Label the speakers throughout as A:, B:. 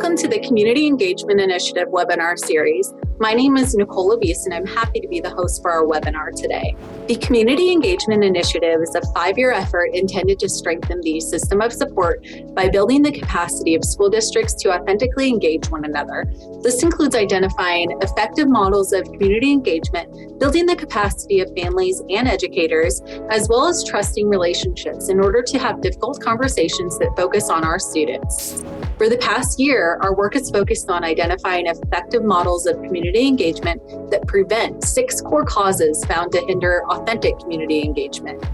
A: Welcome to the Community Engagement Initiative webinar series. My name is Nicole Levis, and I'm happy to be the host for our webinar today. The Community Engagement Initiative is a 5-year effort intended to strengthen the system of support by building the capacity of school districts to authentically engage one another. This includes identifying effective models of community engagement, building the capacity of families and educators, as well as trusting relationships in order to have difficult conversations that focus on our students. For the past year, our work is focused on identifying effective models of community engagement that prevent 6 core causes found to hinder authentic community engagement.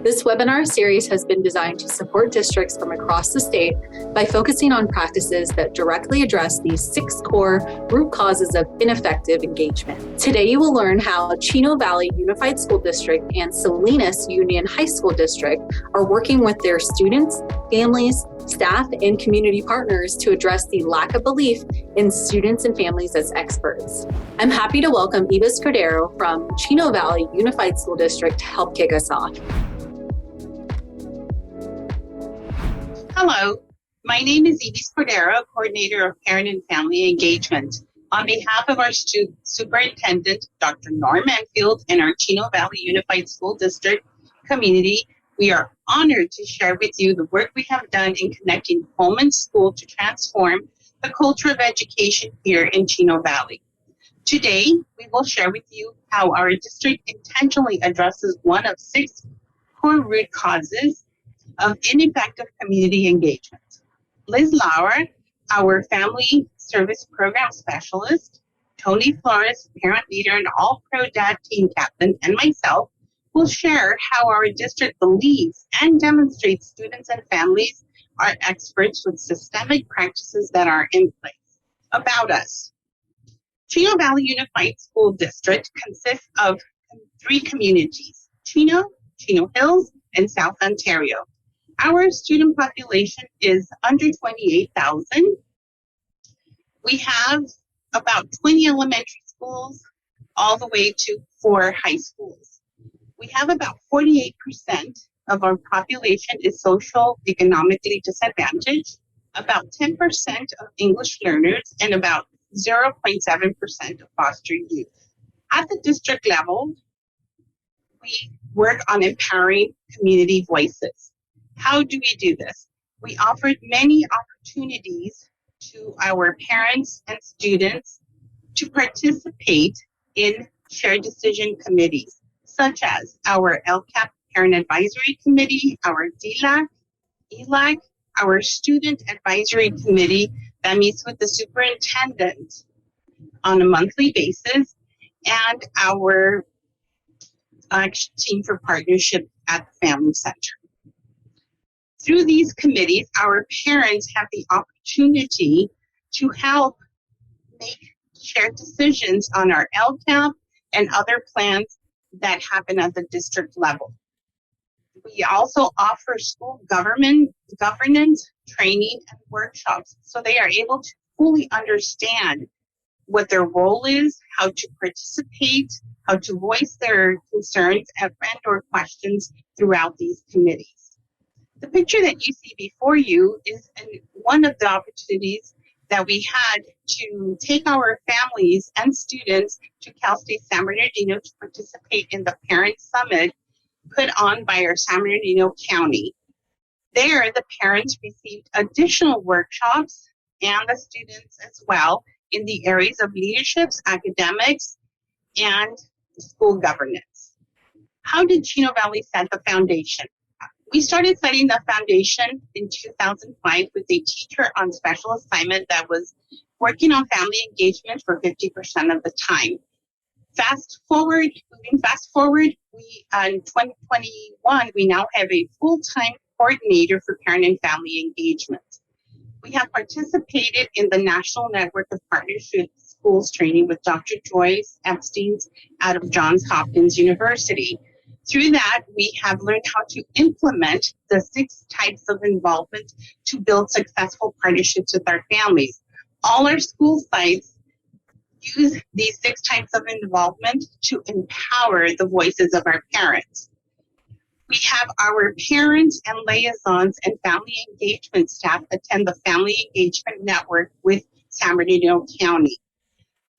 A: This webinar series has been designed to support districts from across the state by focusing on practices that directly address these 6 core root causes of ineffective engagement. Today, you will learn how Chino Valley Unified School District and Salinas Union High School District are working with their students, families, staff, and community partners to address the lack of belief in students and families as experts. I'm happy to welcome Eva Scudero from Chino Valley Unified School District to help kick us off.
B: Hello, my name is Eva Scudero, Coordinator of Parent and Family Engagement. On behalf of our Superintendent, Dr. Norm Manfield, and our Chino Valley Unified School District community, we are honored to share with you the work we have done in connecting home and school to transform the culture of education here in Chino Valley. Today, we will share with you how our district intentionally addresses one of 6 core root causes of ineffective community engagement. Liz Lauer, our Family Service Program Specialist, Tony Flores, Parent Leader and All-Pro Dad Team Captain, and myself will share how our district believes and demonstrates students and families are experts with systemic practices that are in place. About us. Chino Valley Unified School District consists of 3 communities, Chino Hills, and South Ontario. Our student population is under 28,000. We have about 20 elementary schools all the way to 4 high schools. We have about 48% of our population is social economically disadvantaged, about 10% of English learners, and about 0.7% of foster youth. At the district level, we work on empowering community voices. How do we do this? We offered many opportunities to our parents and students to participate in shared decision committees, such as our LCAP Parent Advisory Committee, our DLAC, ELAC, our Student Advisory Committee that meets with the superintendent on a monthly basis, and our Action Team for Partnership at the Family Center. Through these committees, our parents have the opportunity to help make shared decisions on our LCAP and other plans that happen at the district level. We also offer school governance training and workshops so they are able to fully understand what their role is, how to participate, how to voice their concerns and or questions throughout these committees. The picture that you see before you is one of the opportunities that we had to take our families and students to Cal State San Bernardino to participate in the Parent Summit put on by our San Bernardino County. There, the parents received additional workshops and the students as well in the areas of leaderships, academics, and school governance. How did Chino Valley set the foundation? We started setting the foundation in 2005 with a teacher on special assignment that was working on family engagement for 50% of the time. Moving fast forward, we in 2021, we now have a full-time coordinator for parent and family engagement. We have participated in the National Network of Partnership Schools training with Dr. Joyce Epstein out of Johns Hopkins University. Through that, we have learned how to implement the 6 types of involvement to build successful partnerships with our families. All our school sites use these 6 types of involvement to empower the voices of our parents. We have our parents and liaisons and family engagement staff attend the Family Engagement Network with San Bernardino County.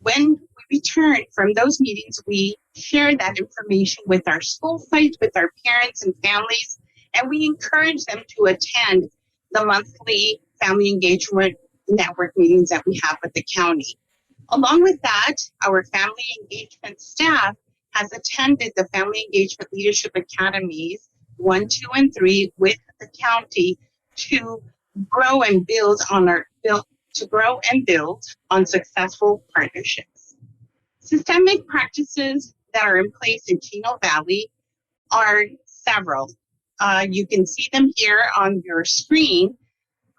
B: When we return from those meetings, we share that information with our school sites, with our parents and families, and we encourage them to attend the monthly Family Engagement Network meetings that we have with the county. Along with that, our Family Engagement staff has attended the Family Engagement Leadership Academies 1, 2, and 3 with the county to grow and build on successful partnerships. Systemic practices that are in place in Chino Valley are several. You can see them here on your screen.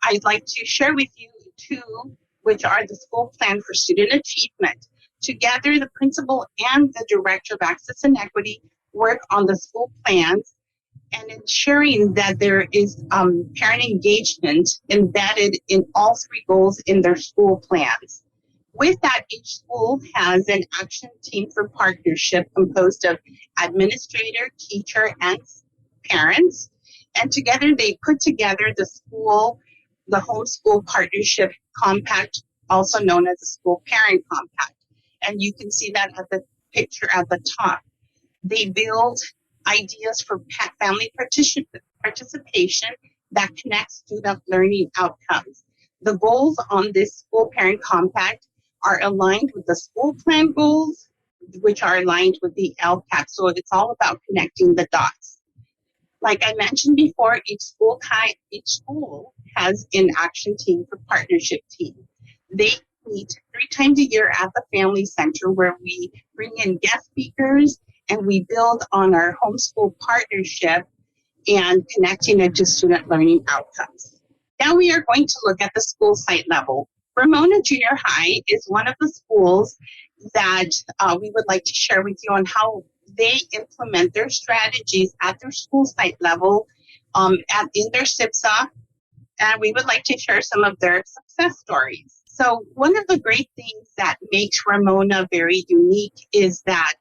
B: I'd like to share with you two, which are the school plan for student achievement. Together, the principal and the director of access and equity work on the school plans and ensuring that there is parent engagement embedded in all three goals in their school plans. With that, each school has an action team for partnership composed of administrator, teacher, and parents. And together they put together the homeschool partnership compact, also known as the school parent compact. And you can see that at the picture at the top. They build ideas for family participation that connects student learning outcomes. The goals on this school parent compact are aligned with the school plan goals, which are aligned with the LCAP. So it's all about connecting the dots. Like I mentioned before, each school has an action team for partnership team. They meet 3 times a year at the Family Center where we bring in guest speakers and we build on our homeschool partnership and connecting it to student learning outcomes. Now we are going to look at the school site level. Ramona Junior High is one of the schools that we would like to share with you on how they implement their strategies at their school site level in their SIPSA, and we would like to share some of their success stories. So one of the great things that makes Ramona very unique is that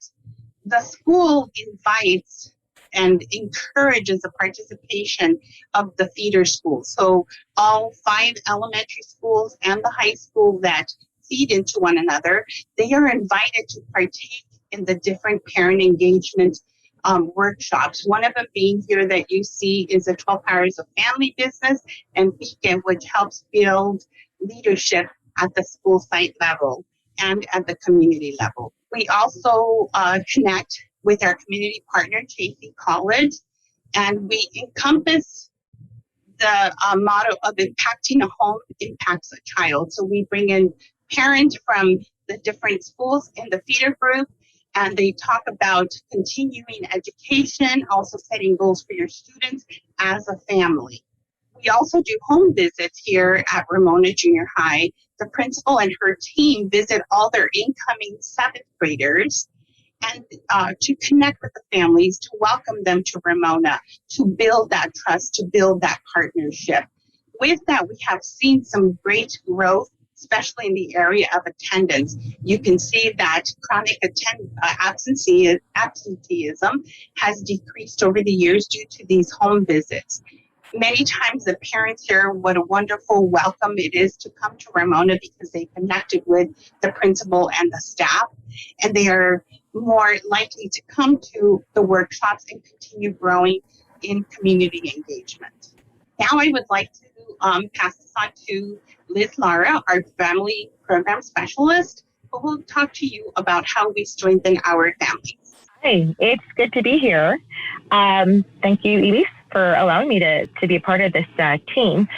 B: the school invites and encourages the participation of the feeder schools. So all 5 elementary schools and the high school that feed into one another, they are invited to partake in the different parent engagement workshops. One of them being here that you see is the 12 Hours of Family Business and Beacon, which helps build leadership at the school site level and at the community level. We also connect with our community partner, Chaffey College, and we encompass the motto of impacting a home impacts a child. So we bring in parents from the different schools in the feeder group, and they talk about continuing education, also setting goals for your students as a family. We also do home visits here at Ramona Junior High. The principal and her team visit all their incoming 7th graders and to connect with the families, to welcome them to Ramona, to build that trust, to build that partnership. With that, we have seen some great growth, especially in the area of attendance. You can see that chronic absenteeism has decreased over the years due to these home visits. Many times the parents hear what a wonderful welcome it is to come to Ramona because they connected with the principal and the staff, and they are more likely to come to the workshops and continue growing in community engagement. Now I would like to pass this on to Liz Lara, our family program specialist, who will talk to you about how we strengthen our families.
C: Hi, it's good to be here. Thank you, Elise, for allowing me to be a part of this team.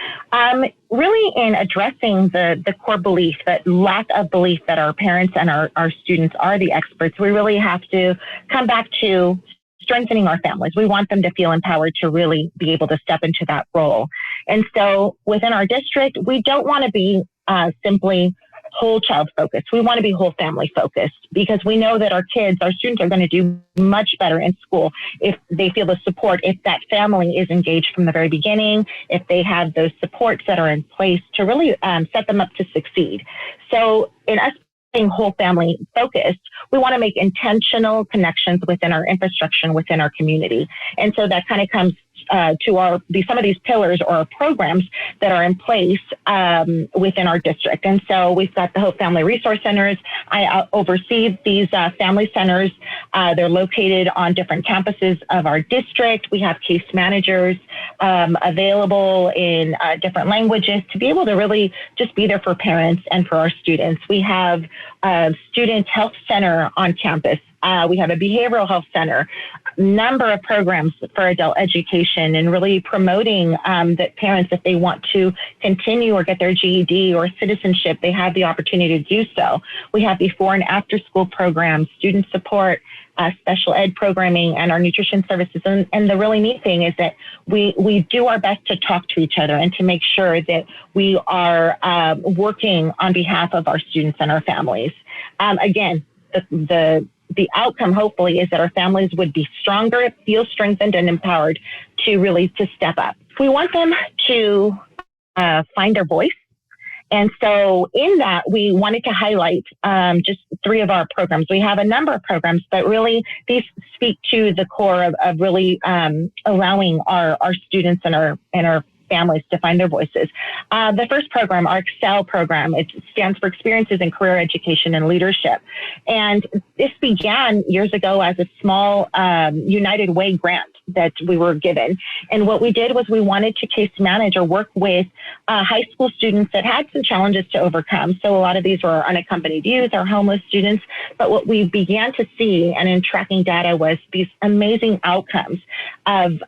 C: Really in addressing the core belief, that lack of belief that our parents and our students are the experts, we really have to come back to strengthening our families. We want them to feel empowered to really be able to step into that role. And so within our district, we don't want to be simply whole child focused. We want to be whole family focused because we know that our students are going to do much better in school if they feel the support, if that family is engaged from the very beginning, if they have those supports that are in place to really set them up to succeed. So in us whole family focused, we want to make intentional connections within our infrastructure and within our community. And so that kind of comes to some of these pillars or programs that are in place within our district. And so we've got the Hope Family Resource Centers. I oversee these family centers. They're located on different campuses of our district. We have case managers available in different languages to be able to really just be there for parents and for our students. We have a student health center on campus. We have a behavioral health center, number of programs for adult education, and really promoting that parents, if they want to continue or get their GED or citizenship, they have the opportunity to do so. We have before and after school programs, student support, special ed programming, and our nutrition services. And the really neat thing is that we do our best to talk to each other and to make sure that we are working on behalf of our students and our families. Again, the outcome, hopefully, is that our families would be stronger, feel strengthened and empowered to step up. We want them to find their voice. And so in that, we wanted to highlight just 3 of our programs. We have a number of programs, but really these speak to the core of really allowing our students and our families to find their voices. The first program, our Excel program, it stands for Experiences in Career Education and Leadership. And this began years ago as a small United Way grant that we were given. And what we did was we wanted to case manage or work with high school students that had some challenges to overcome. So a lot of these were unaccompanied youth or homeless students. But what we began to see, and in tracking data, was these amazing outcomes of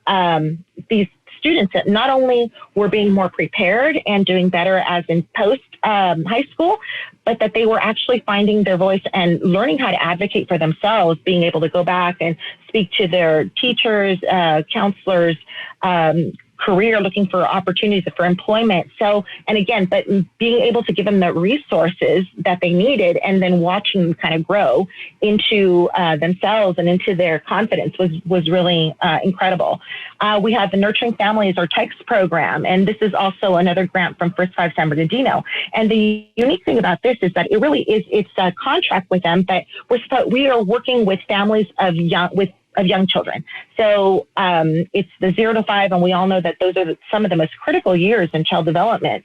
C: these students that not only were being more prepared and doing better as in post high school, but that they were actually finding their voice and learning how to advocate for themselves, being able to go back and speak to their teachers, counselors, career, looking for opportunities for employment. So, and again, but being able to give them the resources that they needed and then watching them kind of grow into themselves and into their confidence was really incredible. We have the Nurturing Families, or TICE program, and this is also another grant from First Five San Bernardino. And the unique thing about this is that it really is, it's a contract with them, but we are working with families of young children. So it's the 0 to 5, and we all know that those are some of the most critical years in child development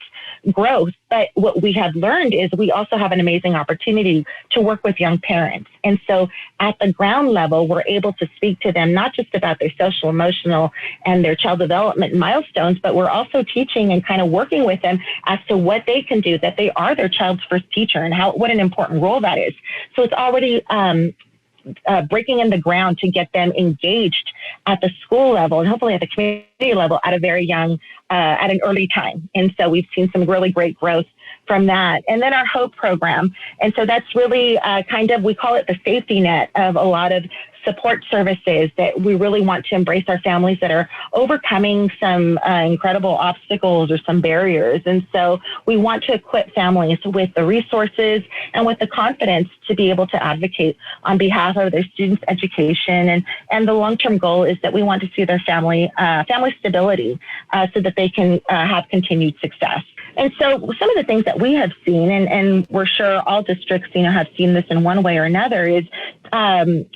C: growth. But what we have learned is we also have an amazing opportunity to work with young parents. And so at the ground level, we're able to speak to them, not just about their social, emotional, and their child development milestones, but we're also teaching and kind of working with them as to what they can do, that they are their child's first teacher, and what an important role that is. So it's already breaking in the ground to get them engaged at the school level and hopefully at the community level at a very young, at an early time. And so we've seen some really great growth from that. And then our HOPE program. And so that's really we call it the safety net of a lot of support services that we really want to embrace our families that are overcoming some incredible obstacles or some barriers. And so we want to equip families with the resources and with the confidence to be able to advocate on behalf of their students' education. And the long-term goal is that we want to see their family stability so that they can have continued success. And so some of the things that we have seen, and we're sure all districts, have seen this in one way or another, is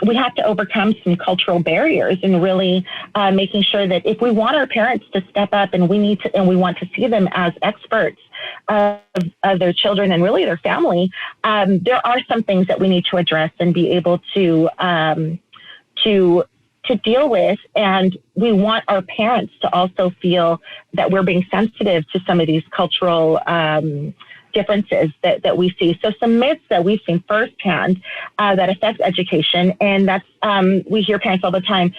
C: we have to overcome some cultural barriers and really making sure that if we want our parents to step up and we want to see them as experts of their children and really their family, there are some things that we need to address and be able to deal with. And we want our parents to also feel that we're being sensitive to some of these cultural differences that we see. So some myths that we've seen firsthand that affect education, and that's we hear parents all the time,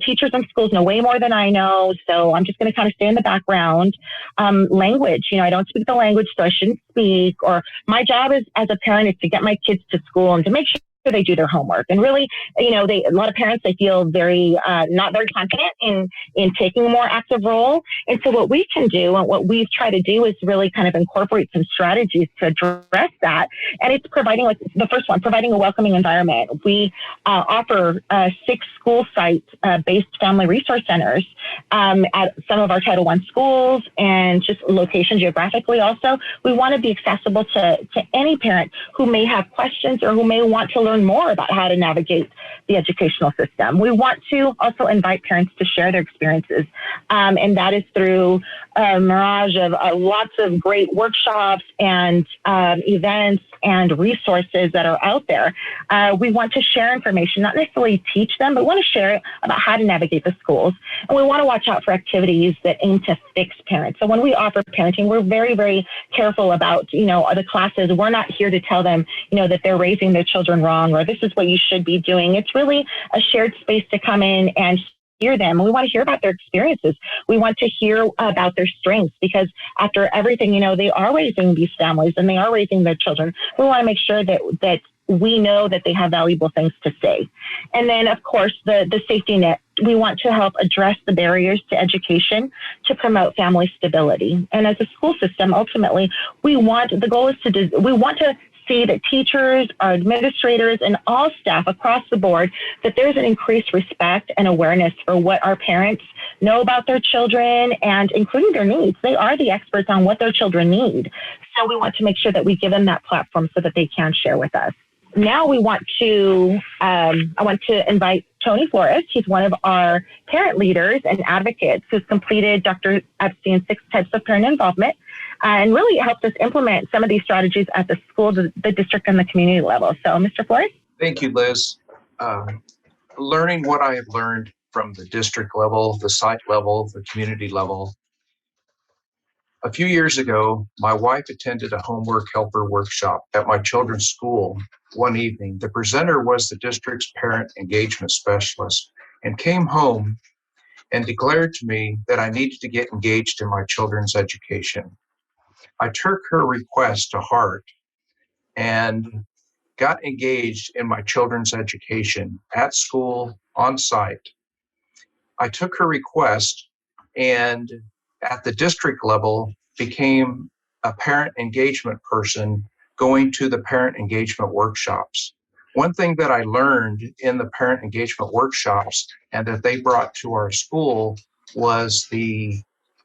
C: teachers in schools know way more than I know, so I'm just going to kind of stay in the background. Language, I don't speak the language, so I shouldn't speak. Or my job as a parent is to get my kids to school and to make sure they do their homework. And really, a lot of parents, they feel very not very confident in taking a more active role. And so what we can do and what we've tried to do is really kind of incorporate some strategies to address that. And it's providing, like the first one, providing a welcoming environment. We offer 6 school site-based family resource centers at some of our Title I schools and just location geographically also. We want to be accessible to any parent who may have questions or who may want to learn more about how to navigate the educational system. We want to also invite parents to share their experiences, and that is through a mirage of lots of great workshops and events and resources that are out there. We want to share information, not necessarily teach them, but we want to share it about how to navigate the schools. And we want to watch out for activities that aim to fix parents. So when we offer parenting, we're very, very careful about, the classes. We're not here to tell them, that they're raising their children wrong or this is what you should be doing. It's really a shared space to come in and hear them. We want to hear about their experiences. We want to hear about their strengths, because after everything, they are raising these families and they are raising their children. We want to make sure that we know that they have valuable things to say. And then, of course, the safety net. We want to help address the barriers to education to promote family stability. And as a school system, ultimately, we want to see that teachers, our administrators, and all staff across the board, that there's an increased respect and awareness for what our parents know about their children and including their needs. They are the experts on what their children need. So we want to make sure that we give them that platform so that they can share with us. Now I want to invite Tony Flores. He's one of our parent leaders and advocates who's completed Dr. Epstein's 6 types of parent involvement and really helped us implement some of these strategies at the school, the district, and the community level. So, Mr. Flores?
D: Thank you, Liz. Learning what I have learned from the district level, the site level, the community level. A few years ago, my wife attended a homework helper workshop at my children's school one evening. The presenter was the district's parent engagement specialist and came home and declared to me that I needed to get engaged in my children's education. I took her request to heart and got engaged in my children's education at school, on site. I took her request and at the district level became a parent engagement person going to the parent engagement workshops. One thing that I learned in the parent engagement workshops and that they brought to our school was the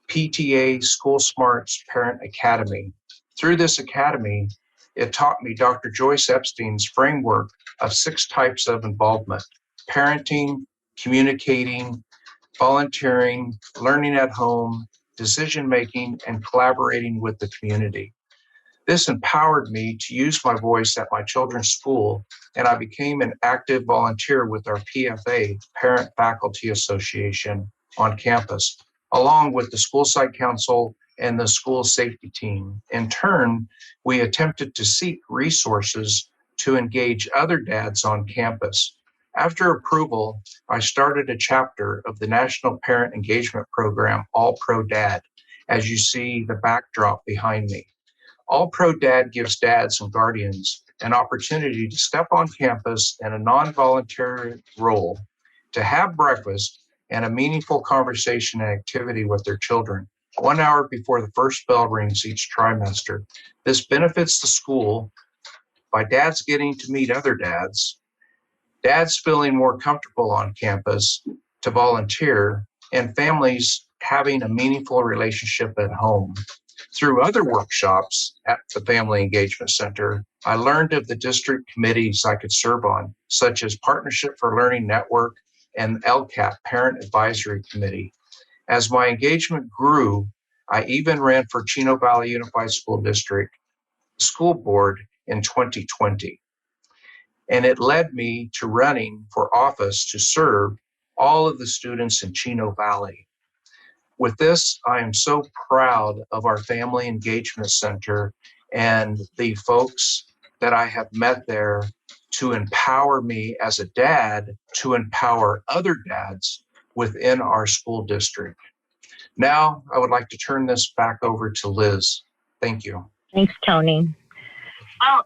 D: PTA School Smarts Parent Academy. Through this academy, it taught me Dr. Joyce Epstein's framework of 6 types of involvement: parenting, communicating, volunteering, learning at home, decision-making, and collaborating with the community. This empowered me to use my voice at my children's school, and I became an active volunteer with our PFA, Parent Faculty Association, on campus, along with the school site council and the school safety team. In turn, we attempted to seek resources to engage other dads on campus. After approval, I started a chapter of the National Parent Engagement Program, All Pro Dad, as you see the backdrop behind me. All Pro Dad gives dads and guardians an opportunity to step on campus in a non-voluntary role, to have breakfast and a meaningful conversation and activity with their children 1 hour before the first bell rings each trimester. This benefits the school by dads getting to meet other dads, dads feeling more comfortable on campus to volunteer, and families having a meaningful relationship at home. Through other workshops at the Family Engagement Center, I learned of the district committees I could serve on, such as Partnership for Learning Network and LCAP, Parent Advisory Committee. As my engagement grew, I even ran for Chino Valley Unified School District School Board in 2020. And it led me to running for office to serve all of the students in Chino Valley. With this, I am so proud of our Family Engagement Center and the folks that I have met there to empower me as a dad to empower other dads within our school district. Now, I would like to turn this back over to Liz. Thank you.
C: Thanks, Tony. Well,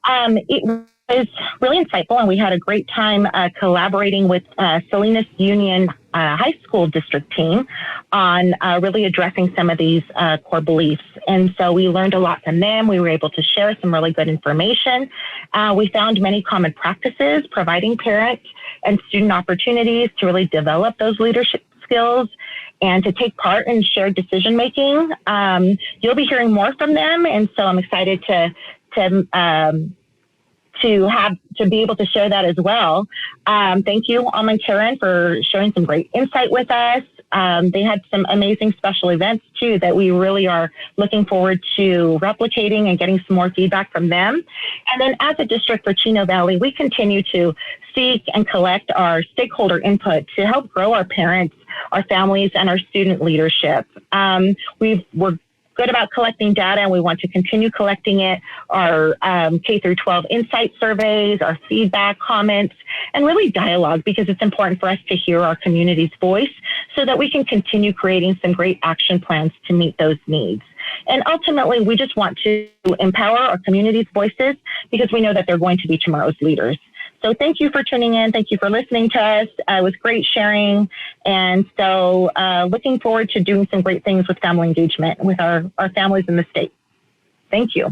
C: was really insightful, and we had a great time collaborating with Salinas Union High School District team on really addressing some of these core beliefs. And so we learned a lot from them. We were able to share some really good information. We found many common practices, providing parents and student opportunities to really develop those leadership skills and to take part in shared decision making. You'll be hearing more from them, and so I'm excited to be able to share that as well. Thank you, Alma and Karen, for sharing some great insight with us. They had some amazing special events too that we really are looking forward to replicating and getting some more feedback from them. And then as a district for Chino Valley, we continue to seek and collect our stakeholder input to help grow our parents, our families, and our student leadership. We're good about collecting data, and we want to continue collecting it, our K through 12 insight surveys, our feedback, comments, and really dialogue, because it's important for us to hear our community's voice so that we can continue creating some great action plans to meet those needs. And ultimately, we just want to empower our community's voices because we know that they're going to be tomorrow's leaders. So thank you for tuning in. Thank you for listening to us. It was great sharing. And so looking forward to doing some great things with family engagement with our families in the state. Thank you.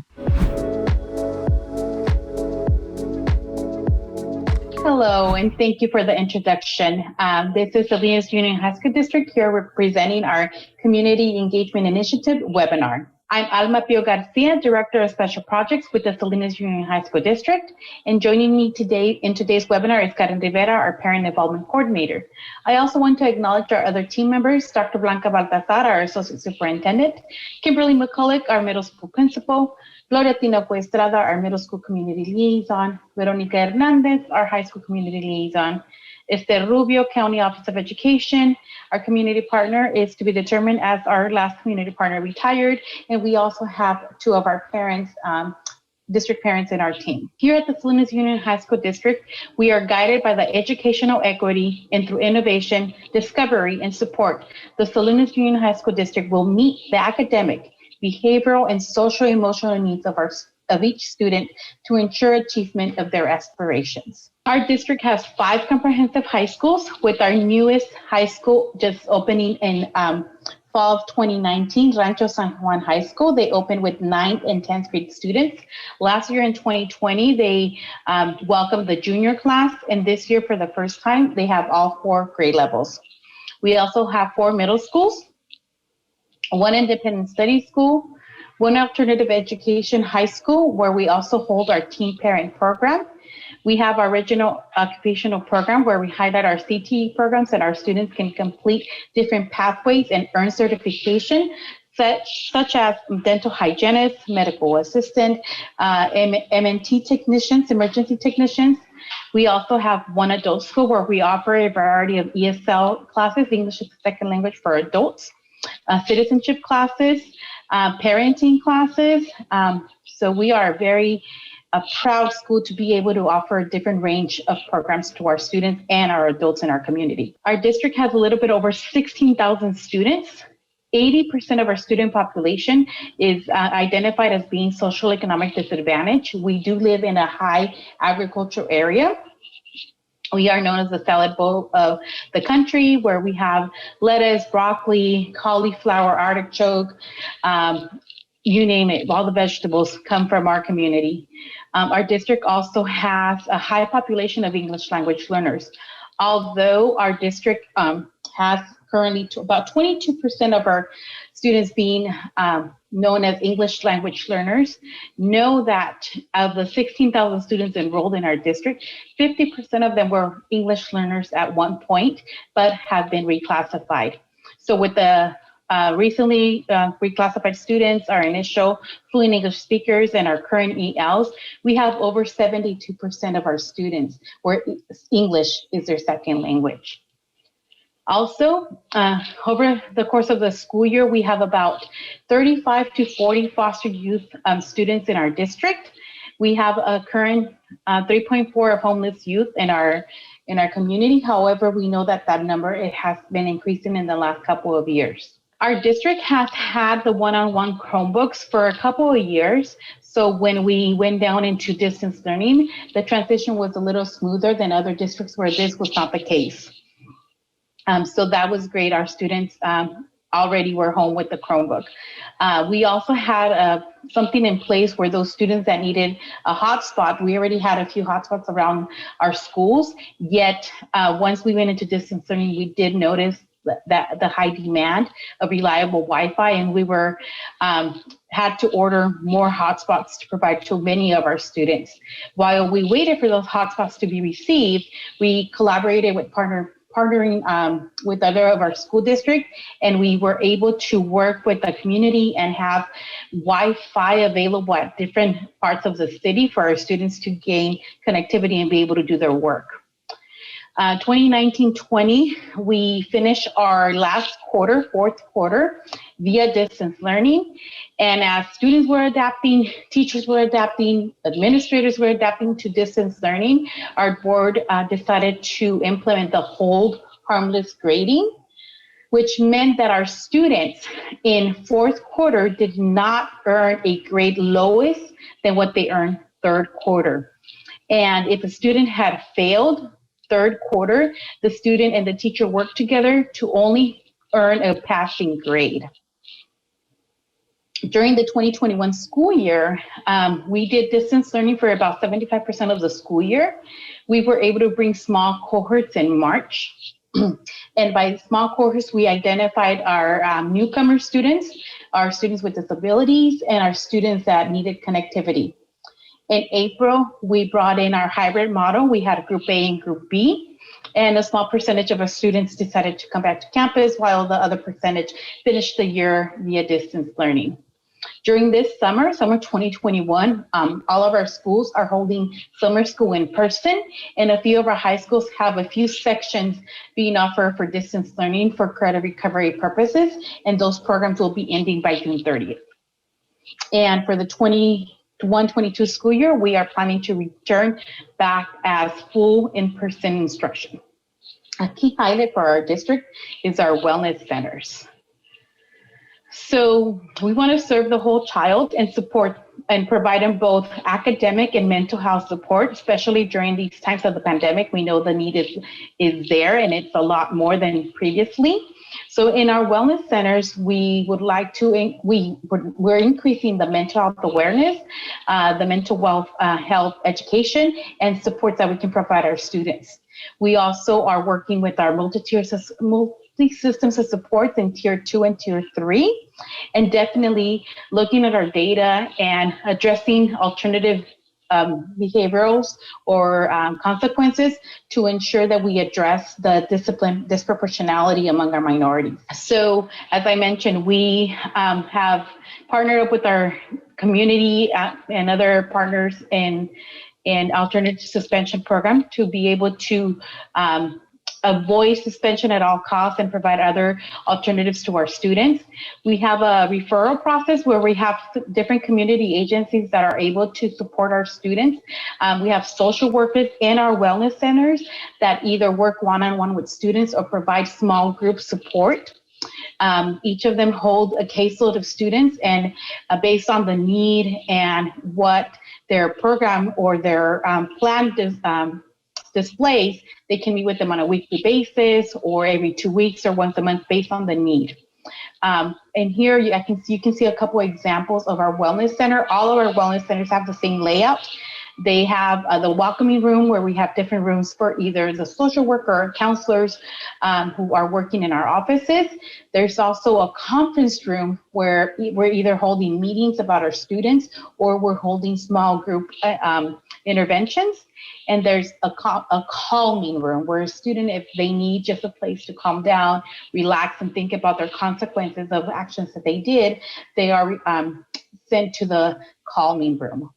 E: Hello, and thank you for the introduction. This is Salinas Union High School District here representing our Community Engagement Initiative webinar. I'm Alma Pio Garcia, Director of Special Projects with the Salinas Union High School District, and joining me today in today's webinar is Karen Rivera, our Parent Involvement Coordinator. I also want to acknowledge our other team members, Dr. Blanca Baltazar, our Associate Superintendent, Kimberly McCulloch, our Middle School Principal, Gloria Tinoco Estrada, our Middle School Community Liaison, Veronica Hernandez, our High School Community Liaison, Esther Rubio, County Office of Education. Our community partner is to be determined as our last community partner retired. And we also have two of our parents, district parents in our team. Here at the Salinas Union High School District, we are guided by the educational equity, and through innovation, discovery, and support, the Salinas Union High School District will meet the academic, behavioral, and social emotional needs of each student to ensure achievement of their aspirations. Our district has 5 comprehensive high schools, with our newest high school just opening in fall of 2019, Rancho San Juan High School. They opened with 9th and 10th grade students. Last year in 2020, they welcomed the junior class, and this year for the first time, they have all 4 grade levels. We also have 4 middle schools, 1 independent study school, 1 alternative education high school, where we also hold our teen parent program. We have our regional occupational program where we highlight our CTE programs and our students can complete different pathways and earn certification, such as dental hygienist, medical assistant, MNT technicians, emergency technicians. We also have 1 adult school where we offer a variety of ESL classes, English as a second language for adults, citizenship classes, parenting classes. So we are a proud school to be able to offer a different range of programs to our students and our adults in our community. Our district has a little bit over 16,000 students. 80% of our student population is identified as being social economic disadvantaged. We do live in a high agricultural area. We are known as the salad bowl of the country, where we have lettuce, broccoli, cauliflower, artichoke, you name it, all the vegetables come from our community. Our district also has a high population of English language learners. Although our district has currently about 22% of our students being known as English language learners, know that of the 16,000 students enrolled in our district, 50% of them were English learners at one point, but have been reclassified. So with the recently reclassified students, our initial fluent English speakers, and our current ELs, we have over 72% of our students where English is their second language. Also, over the course of the school year, we have about 35 to 40 foster youth students in our district. We have a current 3.4 of homeless youth in our community. However, we know that number, it has been increasing in the last couple of years. Our district has had the one-on-one Chromebooks for a couple of years. So when we went down into distance learning, the transition was a little smoother than other districts where this was not the case. So that was great. Our students already were home with the Chromebook. We also had something in place where those students that needed a hotspot, we already had a few hotspots around our schools, yet once we went into distance learning, we did notice that the high demand of reliable Wi-Fi, and we were had to order more hotspots to provide to many of our students. While we waited for those hotspots to be received, we collaborated with partnering with other of our school districts, and we were able to work with the community and have Wi-Fi available at different parts of the city for our students to gain connectivity and be able to do their work. 2019-20, we finished our last quarter, fourth quarter, via distance learning. And as students were adapting, teachers were adapting, administrators were adapting to distance learning, our board decided to implement the hold harmless grading, which meant that our students in fourth quarter did not earn a grade lowest than what they earned third quarter. And if a student had failed third quarter, the student and the teacher worked together to only earn a passing grade. During the 2021 school year, we did distance learning for about 75% of the school year. We were able to bring small cohorts in March. And by small cohorts, we identified our newcomer students, our students with disabilities, and our students that needed connectivity. In April, we brought in our hybrid model. We had Group A and Group B, and a small percentage of our students decided to come back to campus while the other percentage finished the year via distance learning. During this summer 2021, all of our schools are holding summer school in person, and a few of our high schools have a few sections being offered for distance learning for credit recovery purposes, and those programs will be ending by June 30th. And for the 21-22 school year, we are planning to return back as full in-person instruction. A key highlight for our district is our wellness centers. So we want to serve the whole child and support and provide them both academic and mental health support, especially during these times of the pandemic. We know the need is there, and it's a lot more than previously. So in our wellness centers, we would like to, we're increasing the mental health awareness, the mental health education, and supports that we can provide our students. We also are working with our multi-systems of supports in Tier 2 and Tier 3, and definitely looking at our data and addressing alternative behaviorals or consequences to ensure that we address the discipline disproportionality among our minorities. So as I mentioned, we have partnered up with our community and other partners in alternative suspension program to be able to avoid suspension at all costs and provide other alternatives to our students. We have a referral process where we have different community agencies that are able to support our students. We have social workers in our wellness centers that either work one-on-one with students or provide small group support. Each of them hold a caseload of students, and based on the need and what their program or their plan displays, they can meet with them on a weekly basis or every 2 weeks or once a month based on the need. And here you can see a couple of examples of our wellness center. All of our wellness centers have the same layout. They have the welcoming room where we have different rooms for either the social worker or counselors who are working in our offices. There's also a conference room where we're either holding meetings about our students or we're holding small group interventions. And there's a calming room where a student, if they need just a place to calm down, relax, and think about their consequences of actions that they did, they are sent to the calming room.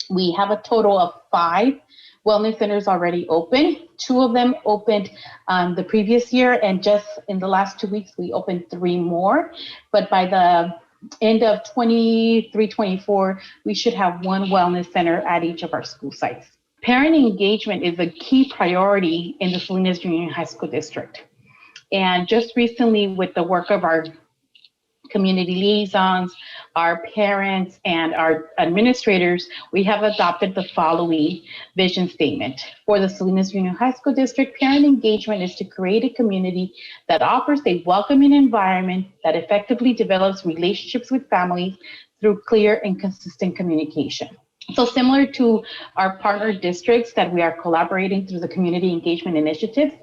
E: We have a total of 5 wellness centers already open. 2 of them opened the previous year, and just in the last 2 weeks, we opened 3 more. But by the end of 23-24, we should have 1 wellness center at each of our school sites. Parent engagement is a key priority in the Salinas Junior High School District. And just recently, with the work of our community liaisons, our parents, and our administrators, we have adopted the following vision statement. For the Salinas Union High School District, parent engagement is to create a community that offers a welcoming environment that effectively develops relationships with families through clear and consistent communication. So similar to our partner districts that we are collaborating through the community engagement initiatives,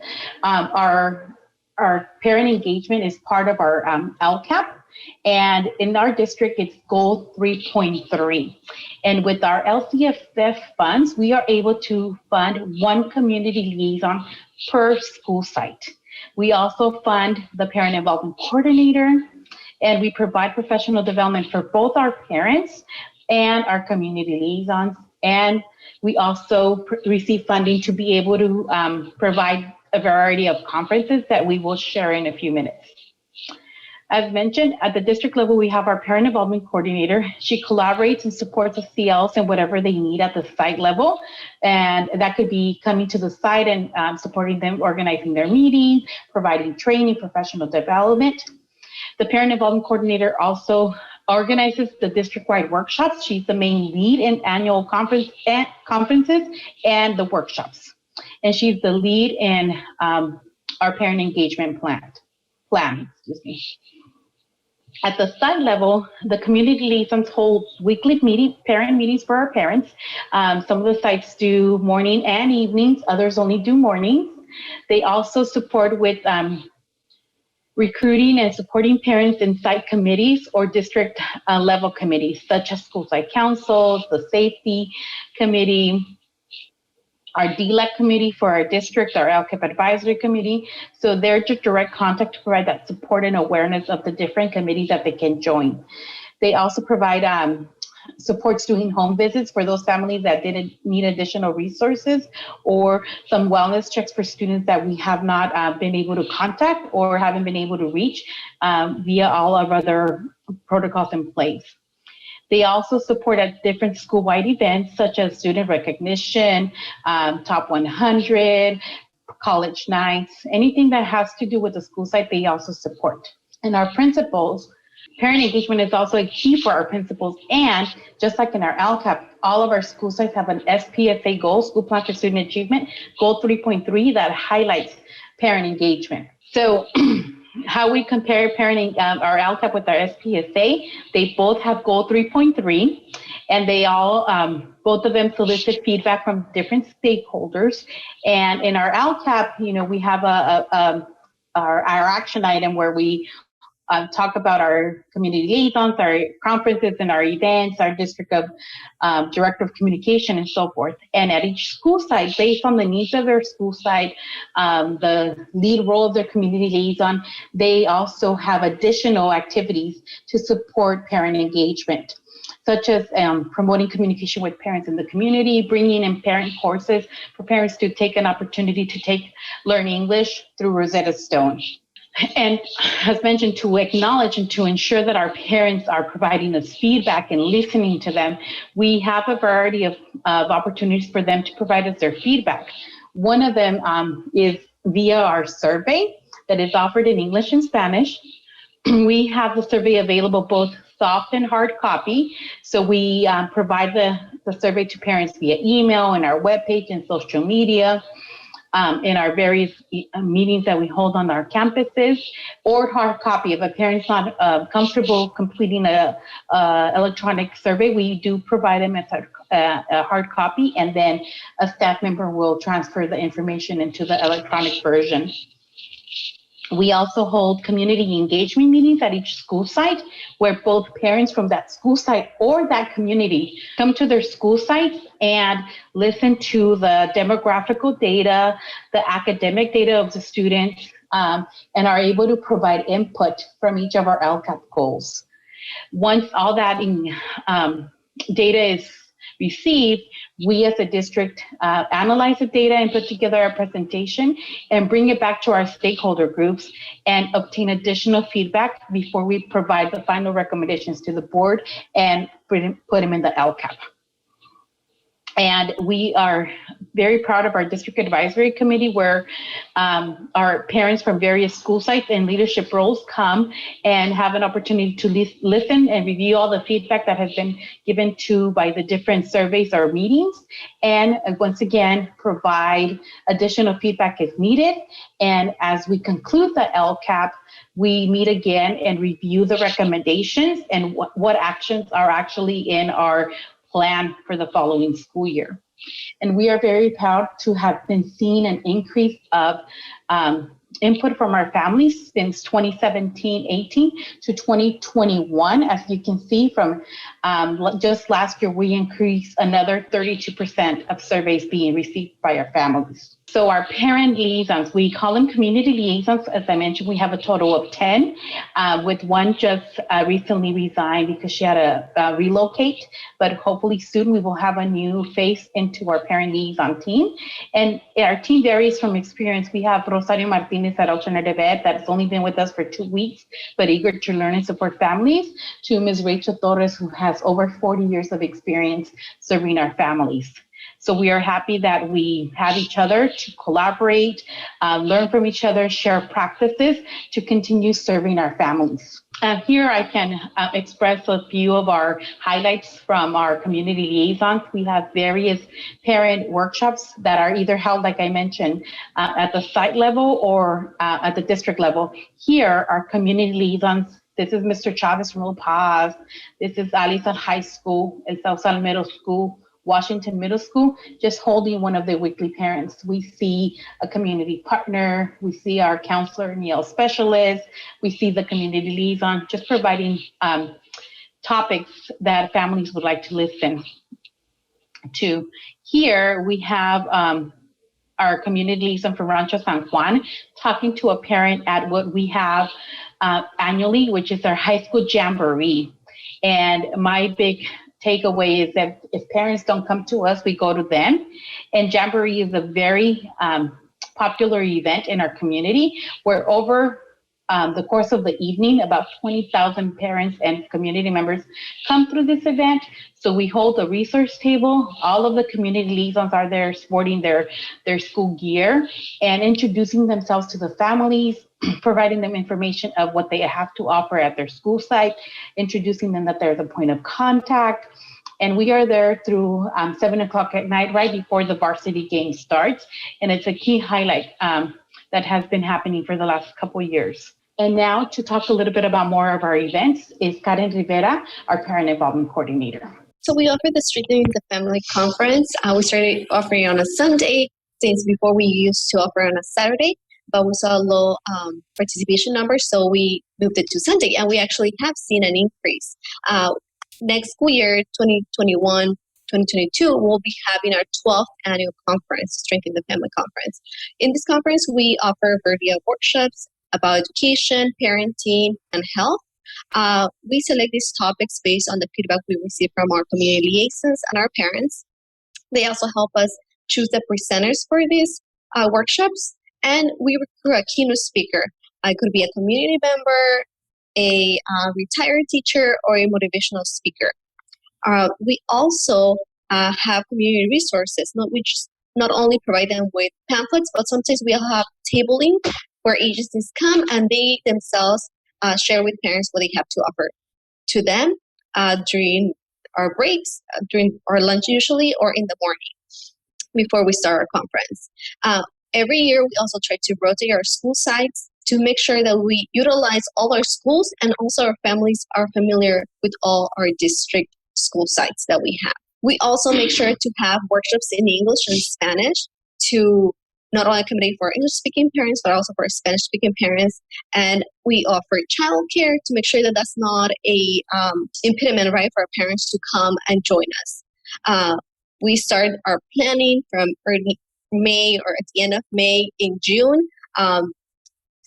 E: our parent engagement is part of our LCAP, and in our district, it's goal 3.3. And with our LCFF funds, we are able to fund one community liaison per school site. We also fund the parent involvement coordinator, and we provide professional development for both our parents and our community liaisons. And we also receive funding to be able to provide a variety of conferences that we will share in a few minutes. As mentioned, at the district level, we have our parent involvement coordinator. She collaborates and supports the CLs and whatever they need at the site level. And that could be coming to the site and supporting them, organizing their meetings, providing training, professional development. The parent involvement coordinator also organizes the district-wide workshops. She's the main lead in annual conferences and the workshops. And she's the lead in our parent engagement plan. At the site level, the community liaisons hold weekly parent meetings for our parents. Some of the sites do morning and evenings, others only do mornings. They also support with recruiting and supporting parents in site committees or district level committees, such as school site councils, the safety committee, our DLEC committee for our district, our LCAP advisory committee. So they're just direct contact to provide that support and awareness of the different committees that they can join. They also provide supports doing home visits for those families that didn't need additional resources, or some wellness checks for students that we have not been able to contact or haven't been able to reach via all of other protocols in place. They also support at different school-wide events such as student recognition, Top 100, college nights, anything that has to do with the school site, they also support. And our principals, parent engagement is also a key for our principals, and just like in our LCAP, all of our school sites have an SPSA goal, School Plan for Student Achievement, goal 3.3, that highlights parent engagement. So how we compare our LCAP with our SPSA, they both have goal 3.3, and they all, both of them solicit feedback from different stakeholders. And in our LCAP, we have our action item where we talk about our community liaisons, our conferences and our events, our district of director of communication and so forth. And at each school site, based on the needs of their school site, the lead role of their community liaison, they also have additional activities to support parent engagement, such as promoting communication with parents in the community, bringing in parent courses for parents to take an opportunity to learn English through Rosetta Stone. And as mentioned, to acknowledge and to ensure that our parents are providing us feedback and listening to them, we have a variety of opportunities for them to provide us their feedback. One of them is via our survey that is offered in English and Spanish. We have the survey available both soft and hard copy. So we provide the survey to parents via email and our webpage and social media. In our various meetings that we hold on our campuses, or hard copy. If a parent's not comfortable completing a electronic survey, we do provide them as a hard copy, and then a staff member will transfer the information into the electronic version. We also hold community engagement meetings at each school site, where both parents from that school site or that community come to their school sites and listen to the demographical data, the academic data of the students, and are able to provide input from each of our LCAP goals. Once all that data is received, we as a district analyze the data and put together a presentation and bring it back to our stakeholder groups and obtain additional feedback before we provide the final recommendations to the board and put them in the LCAP. And we are very proud of our district advisory committee, where our parents from various school sites and leadership roles come and have an opportunity to listen and review all the feedback that has been given to by the different surveys or meetings, and once again provide additional feedback if needed. And as we conclude the LCAP, we meet again and review the recommendations and what actions are actually in our plan for the following school year. And we are very proud to have been seeing an increase of input from our families since 2017-18 to 2021. As you can see from just last year, we increased another 32% of surveys being received by our families. So our parent liaisons, we call them community liaisons. As I mentioned, we have a total of 10, with one just recently resigned because she had to relocate, but hopefully soon we will have a new face into our parent liaison team. And our team varies from experience. We have Rosario Martinez at Alternative Ed that's only been with us for 2 weeks, but eager to learn and support families, to Ms. Rachel Torres, who has over 40 years of experience serving our families. So we are happy that we have each other to collaborate, learn from each other, share practices to continue serving our families. Here I can express a few of our highlights from our community liaisons. We have various parent workshops that are either held, like I mentioned, at the site level or at the district level. Here, our community liaisons, this is Mr. Chavez from La Paz, this is Alice at High School, El Sausal Middle School, Washington Middle School, just holding one of the weekly parents. We see a community partner, we see our counselor and EL specialist, we see the community liaison, just providing topics that families would like to listen to. Here we have our community liaison from Rancho San Juan talking to a parent at what we have annually, which is our high school jamboree. And my big takeaway is that if parents don't come to us, we go to them. And Jamboree is a very popular event in our community, where over the course of the evening, about 20,000 parents and community members come through this event. So we hold a resource table. All of the community liaisons are there sporting their school gear and introducing themselves to the families, providing them information of what they have to offer at their school site, introducing them that there's a point of contact. And we are there through 7 o'clock at night, right before the varsity game starts. And it's a key highlight that has been happening for the last couple of years. And now to talk a little bit about more of our events is Karen Rivera, our parent involvement coordinator.
F: So we offer the Strengthening the Family Conference. We started offering on a Sunday, since before we used to offer on a Saturday, but we saw a low participation number, so we moved it to Sunday, and we actually have seen an increase. Next school year, 2021-2022, we'll be having our 12th annual conference, Strengthening the Family Conference. In this conference, we offer a variety of workshops about education, parenting, and health. We select these topics based on the feedback we receive from our community liaisons and our parents. They also help us choose the presenters for these workshops, and we recruit a keynote speaker. It could be a community member, a retired teacher, or a motivational speaker. We also have community resources, which not only provide them with pamphlets, but sometimes we have tabling where agencies come and they themselves share with parents what they have to offer to them during our breaks, during our lunch usually, or in the morning before we start our conference. Every year, we also try to rotate our school sites to make sure that we utilize all our schools, and also our families are familiar with all our district school sites that we have. We also make sure to have workshops in English and Spanish to not only accommodate for English-speaking parents, but also for Spanish-speaking parents. And we offer childcare to make sure that that's not a impediment, right, for our parents to come and join us. We start our planning from early May or at the end of May in June,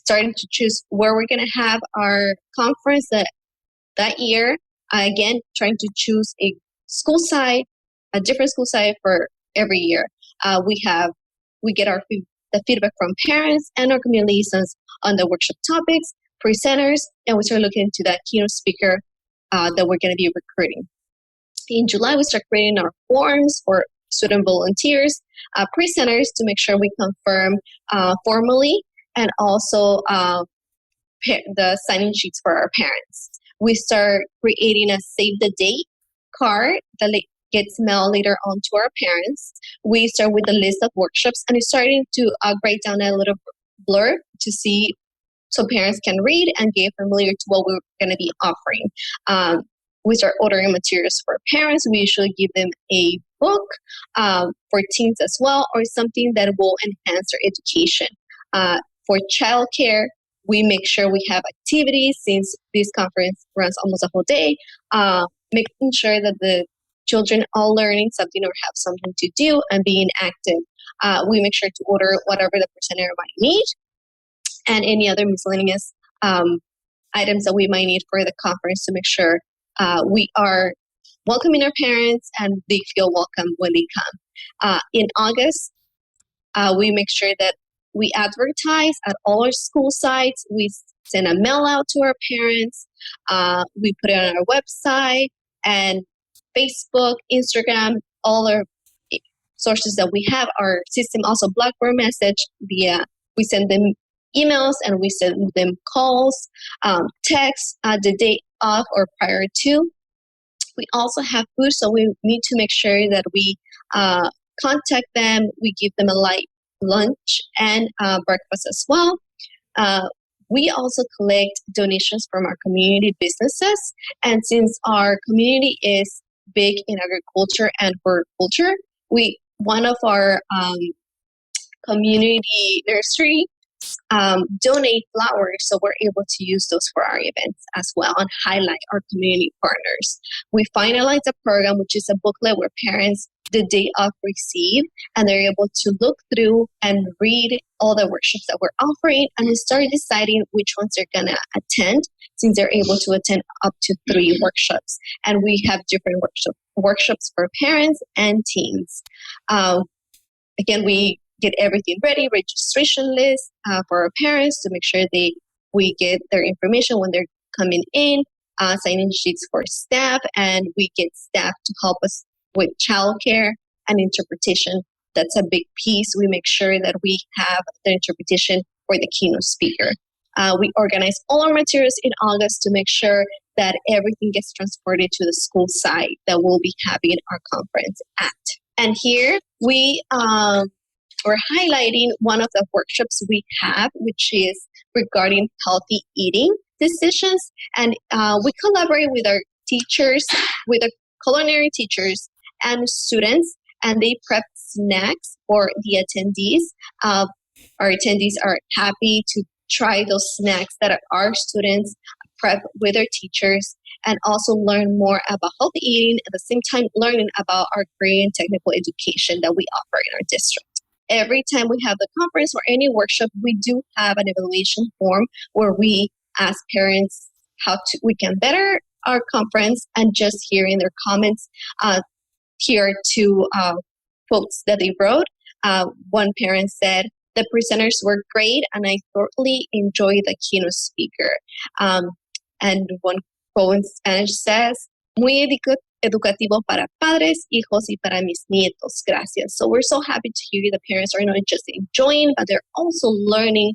F: starting to choose where we're going to have our conference that year. Again, trying to choose a school site, a different school site for every year. We get the feedback from parents and our community liaisons on the workshop topics, presenters, and we start looking into that keynote speaker that we're going to be recruiting. In July, we start creating our forms student volunteers, presenters to make sure we confirm formally, and also the sign-in sheets for our parents. We start creating a save the date card that gets mailed later on to our parents. We start with the list of workshops, and we're starting to write down a little blurb to see so parents can read and get familiar to what we're going to be offering. We start ordering materials for parents. We usually give them a book for teens as well, or something that will enhance their education. For childcare, we make sure we have activities, since this conference runs almost a whole day, making sure that the children are learning something or have something to do and being active. We make sure to order whatever the presenter might need and any other miscellaneous items that we might need for the conference to make sure we are welcoming our parents and they feel welcome when they come. In August, we make sure that we advertise at all our school sites. We send a mail out to our parents. We put it on our website and Facebook, Instagram, all our sources that we have. Our system also Blackboard message via, we send them emails and we send them calls, texts the day of or prior to. We also have food, so we need to make sure that we contact them. We give them a light lunch and breakfast as well. We also collect donations from our community businesses. And since our community is big in agriculture and horticulture, one of our community nursery donate flowers, so we're able to use those for our events as well and highlight our community partners. We finalize a program, which is a booklet where parents the day of receive, and they're able to look through and read all the workshops that we're offering and start deciding which ones they're going to attend, since they're able to attend up to 3 workshops. And we have different workshops for parents and teens. Again, we get everything ready, registration list for our parents to make sure we get their information when they're coming in, sign-in sheets for staff, and we get staff to help us with childcare and interpretation. That's a big piece. We make sure that we have the interpretation for the keynote speaker. We organize all our materials in August to make sure that everything gets transported to the school site that we'll be having our conference at. And here we're highlighting one of the workshops we have, which is regarding healthy eating decisions. And we collaborate with our teachers, with the culinary teachers and students, and they prep snacks for the attendees. Our attendees are happy to try those snacks that our students prep with their teachers, and also learn more about healthy eating, at the same time learning about our career and technical education that we offer in our district. Every time we have the conference or any workshop, we do have an evaluation form where we ask parents how we can better our conference, and just hearing their comments. Here are 2 quotes that they wrote. One parent said, "The presenters were great and I thoroughly enjoyed the keynote speaker." And one quote in Spanish says, "Muy educativo para padres, hijos y para mis nietos. Gracias." So we're so happy to hear the parents are not just enjoying, but they're also learning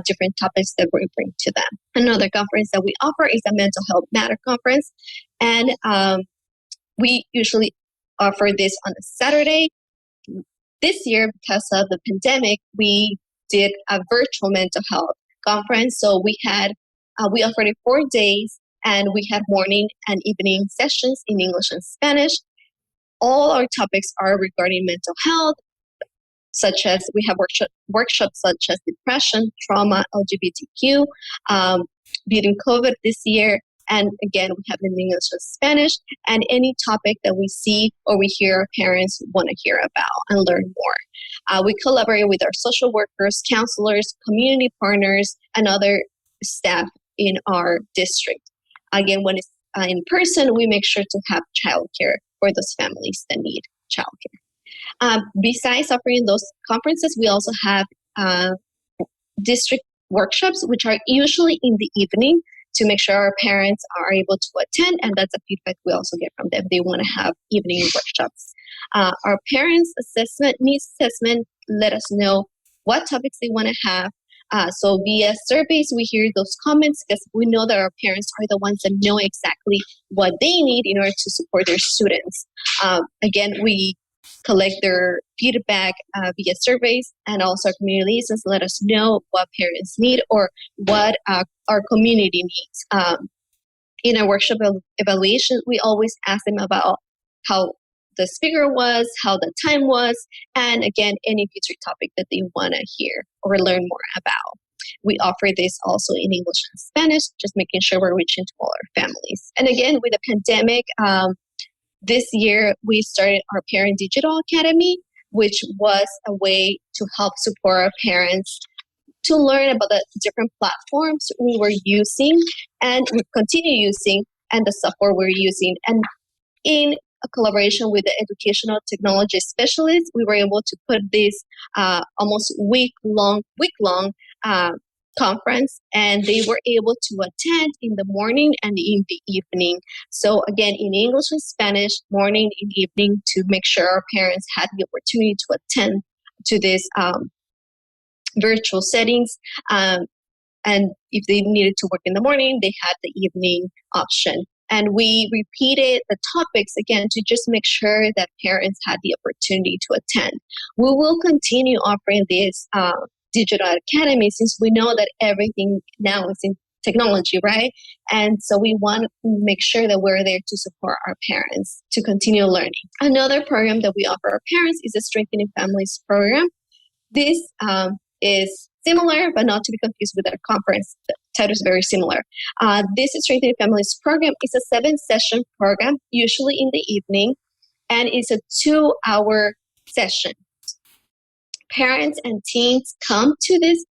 F: different topics that we bring to them. Another conference that we offer is a Mental Health Matter conference. And we usually offer this on a Saturday. This year, because of the pandemic, we did a virtual mental health conference. So we offered it 4 days, and we had morning and evening sessions in English and Spanish. All our topics are regarding mental health, such as we have workshops such as depression, trauma, LGBTQ, beating COVID this year. And again, we have it in English and Spanish, and any topic that we see or we hear our parents want to hear about and learn more. We collaborate with our social workers, counselors, community partners, and other staff in our district. Again, when it's in person, we make sure to have childcare for those families that need childcare. Besides offering those conferences, we also have district workshops, which are usually in the evening, to make sure our parents are able to attend, and that's a feedback we also get from them. They want to have evening workshops. Our parents' assessment, needs assessment, let us know what topics they want to have. So via surveys, we hear those comments because we know that our parents are the ones that know exactly what they need in order to support their students. Again, we collect their feedback via surveys, and also our community liaisons let us know what parents need or what our community needs. In our workshop evaluation, we always ask them about how the speaker was, how the time was, and again, any future topic that they want to hear or learn more about. We offer this also in English and Spanish, just making sure we're reaching to all our families. And again, with the pandemic, this year we started our Parent Digital Academy, which was a way to help support our parents to learn about the different platforms we were using and we continue using and the software we're using. And in a collaboration with the educational technology specialists, we were able to put this almost week-long conference, and they were able to attend in the morning and in the evening. So again, in English and Spanish, morning and evening, to make sure our parents had the opportunity to attend to this virtual settings. And if they needed to work in the morning, they had the evening option. And we repeated the topics again to just make sure that parents had the opportunity to attend. We will continue offering this digital academy since we know that everything now is in technology, right? And so we want to make sure that we're there to support our parents to continue learning. Another program that we offer our parents is the Strengthening Families program. This is similar, but not to be confused with our conference. The title is very similar. This is Strengthening Families program. It's a 7-session program, usually in the evening, and it's a 2-hour session. Parents and teens come to these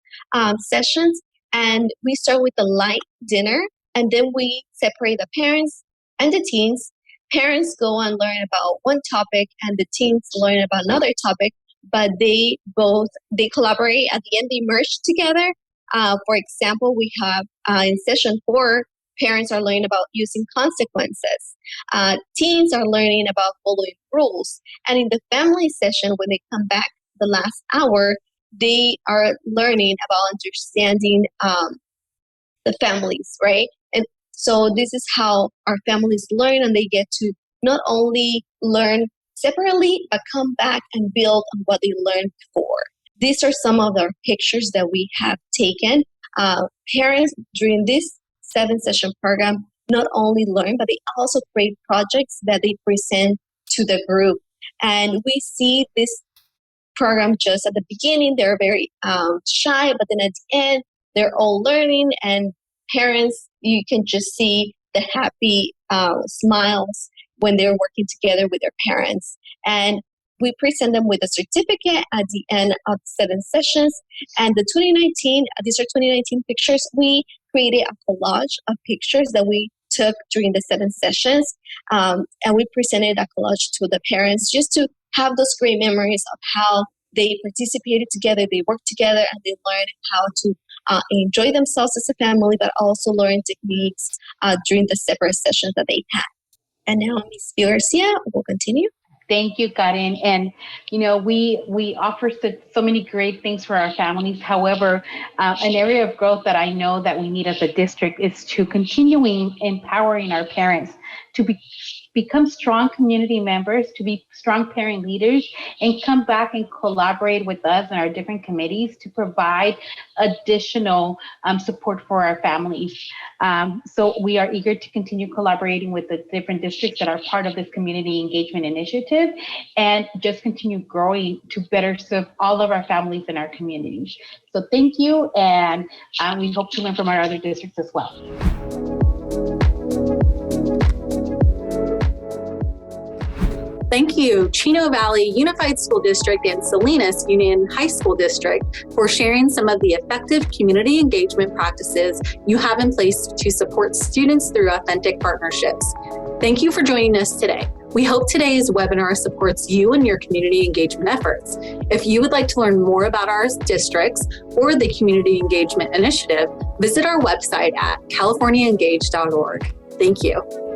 F: sessions, and we start with a light dinner, and then we separate the parents and the teens. Parents go and learn about one topic, and the teens learn about another topic, but they collaborate. At the end, they merge together. For example, we have in session 4, parents are learning about using consequences. Teens are learning about following rules. And in the family session, when they come back the last hour, they are learning about understanding the families, right? And so this is how our families learn, and they get to not only learn separately, but come back and build on what they learned before. These are some of our pictures that we have taken. Parents during this 7-session program not only learn, but they also create projects that they present to the group. And we see this program just at the beginning, they're very shy, but then at the end, they're all learning, and parents, you can just see the happy smiles when they're working together with their parents. And we present them with a certificate at the end of 7 sessions. And the 2019, these are 2019 pictures. We created a collage of pictures that we took during the 7 sessions. And we presented a collage to the parents just to have those great memories of how they participated together, they worked together, and they learned how to enjoy themselves as a family, but also learn techniques during the separate sessions that they had. And now Ms. Garcia will continue.
E: Thank you, Karen. And, you know, we offer so many great things for our families. However, an area of growth that I know that we need as a district is to continuing empowering our parents to become strong community members, to be strong parent leaders, and come back and collaborate with us and our different committees to provide additional support for our families. So we are eager to continue collaborating with the different districts that are part of this community engagement initiative and just continue growing to better serve all of our families in our communities. So thank you, and we hope to learn from our other districts as well.
A: Thank you, Chino Valley Unified School District and Salinas Union High School District, for sharing some of the effective community engagement practices you have in place to support students through authentic partnerships. Thank you for joining us today. We hope today's webinar supports you and your community engagement efforts. If you would like to learn more about our districts or the Community Engagement Initiative, visit our website at californiaengage.org. Thank you.